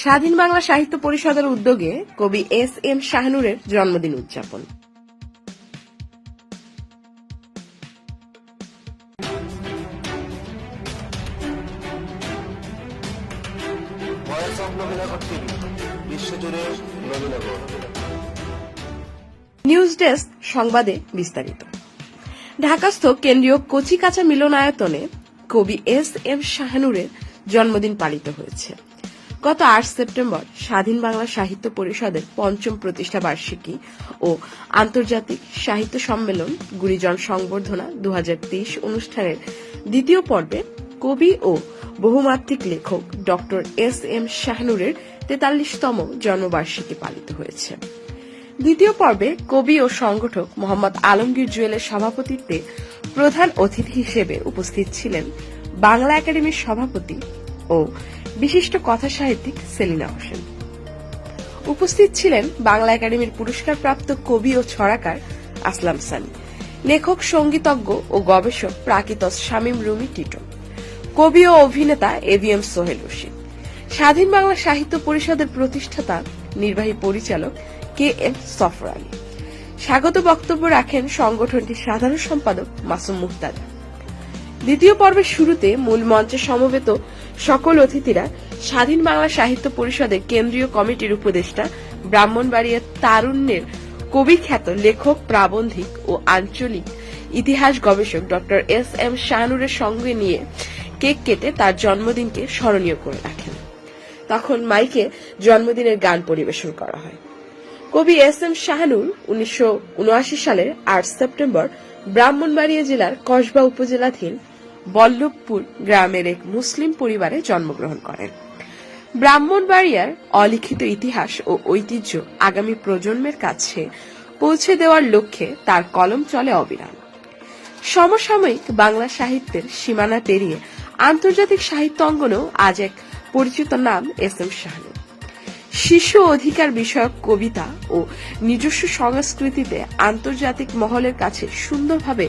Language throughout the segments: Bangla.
স্বাধীন বাংলা সাহিত্য পরিষদের উদ্যোগে কবি এস এম শাহনূরের জন্মদিন উদযাপন। নিউজ ডেস্ক সংবাদে বিস্তারিত। ঢাকাস্থ কেন্দ্রীয় কচিকাঁচা মিলনায়তনে কবি এস এম শাহনূরের জন্মদিন পালিত হয়েছে। গত ৮ সেপ্টেম্বর স্বাধীন বাংলা সাহিত্য পরিষদের ৫ম প্রতিষ্ঠা বার্ষিকী ও আন্তর্জাতিক সাহিত্য সম্মেলন গুণীজন সংবর্ধনা ২০২৩ অনুষ্ঠানের দ্বিতীয় পর্বে কবি ও বহুমাত্রিক লেখক ড এস এম শাহনূরের ৪৩তম জন্মবার্ষিকী পালিত হয়েছে। দ্বিতীয় পর্বে কবি ও সংগঠক মোহাম্মদ আলমগীর জুয়েলের সভাপতিত্বে প্রধান অতিথি হিসেবে উপস্থিত ছিলেন বাংলা একাডেমির সভাপতি ও বিশিষ্ট কথা সাহিত্যিক সেলিনা হোসেন। উপস্থিত ছিলেন বাংলা একাডেমির পুরস্কারপ্রাপ্ত কবি ও ছড়াকার আসলাম সানি, লেখক সঙ্গীতজ্ঞ ও গবেষক প্রাকিতস শামীম রুমি টিটো, কবি ও অভিনেতা এভিএম সোহেল রশিদ, স্বাধীন বাংলা সাহিত্য পরিষদের প্রতিষ্ঠাতা নির্বাহী পরিচালক কে এম সফর আলী। স্বাগত বক্তব্য রাখেন সংগঠনটির সাধারণ সম্পাদক মাসুম মুহতাদা। দ্বিতীয় পর্বের শুরুতে মূল মঞ্চে সমবেত সকল অতিথিরা স্বাধীন বাংলা সাহিত্য পরিষদের কেন্দ্রীয় কমিটির উপদেষ্টা ব্রাহ্মণবাড়িয়ার তারুণ্যের কবি খ্যাত লেখক, প্রাবন্ধিক ও আঞ্চলিক ইতিহাস গবেষক ড এস এম শাহনূরের সঙ্গে নিয়ে কেক কেটে তার জন্মদিনকে স্মরণীয় করে রাখেন। তখন মাইকে জন্মদিনের গান পরিবেশন করা হয়। কবি এস এম শাহনূর ১৯৭৯ সালের ৮ সেপ্টেম্বর ব্রাহ্মণবাড়িয়া জেলার কসবা উপজেলাধীন বল্লভপুর গ্রামের এক মুসলিম পরিবারে জন্মগ্রহণ করেন। ব্রাহ্মণবাড়িয়ার অলিখিত ইতিহাস ও ঐতিহ্য আগামী প্রজন্মের কাছে পৌঁছে দেওয়ার লক্ষ্যে তার কলম চলে অবিরাম। সমসাময়িক বাংলা সাহিত্যের সীমানা পেরিয়ে আন্তর্জাতিক সাহিত্য অঙ্গনেও আজ এক পরিচিত নাম এস এম শাহনূর। শিশু অধিকার বিষয়ক কবিতা ও নিজস্ব সংস্কৃতিতে আন্তর্জাতিক মহলের কাছে সুন্দরভাবে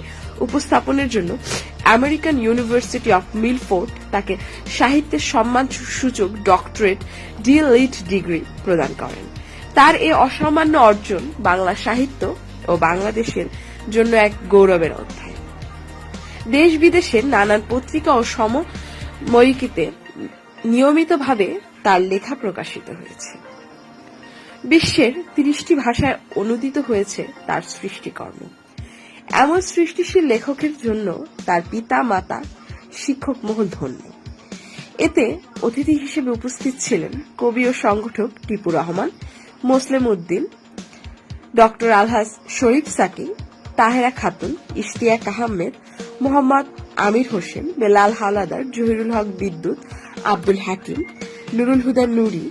উপস্থাপনের জন্য আমেরিকান ইউনিভার্সিটি অব মিলফোর্ড তাকে সাহিত্যের সম্মানসূচক ডক্টরেট ডি.লিট ডিগ্রি প্রদান করেন। তার এই অসামান্য অর্জন বাংলা সাহিত্য ও বাংলাদেশের জন্য এক গৌরবের অধ্যায়। দেশ বিদেশের নানান পত্রিকা ও সমময়িকীতে নিয়মিতভাবে তার লেখা প্রকাশিত হয়েছে। বিশ্বের ৩০টি ভাষায় অনুদিত হয়েছে তার সৃষ্টিকর্ম। এমন সৃষ্টিশীল লেখকের জন্য তার পিতা, মাতা, শিক্ষক মহল ধন্য। এতে অতিথি হিসেবে উপস্থিত ছিলেন কবি ও সংগঠক টিপু রহমান, মোসলেম উদ্দিন, ড আলহাজ শরীফ সাকি, তাহেরা খাতুন, ইশতিয়াক আহমেদ, মোহাম্মদ আমির হোসেন, বেলাল হাওলাদার, জহিরুল হক বিদ্যুৎ, আব্দুল হাকিম, নুরুল হুদা নুরি,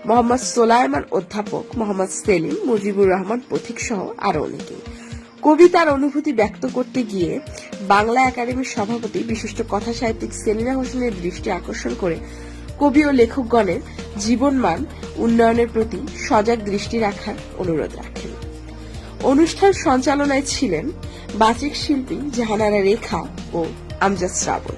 মোহাম্মদ সোলায়মান অধ্যাপক, মোহাম্মদ সেলিম, মুজিবুর রহমান পথিক সহ আরো অনেকেই। কবিতার অনুভূতি ব্যক্ত করতে গিয়ে বাংলা একাডেমির সভাপতি বিশিষ্ট কথা সাহিত্যিক সেলিনা হোসেনের দৃষ্টি আকর্ষণ করে কবি ও লেখকগণের জীবনমান উন্নয়নের প্রতি সজাগ দৃষ্টি রাখার অনুরোধ রাখেন। অনুষ্ঠান সঞ্চালনায় ছিলেন বাচিক শিল্পী জাহানারা রেখা ও আমজাদ শ্রাবণ।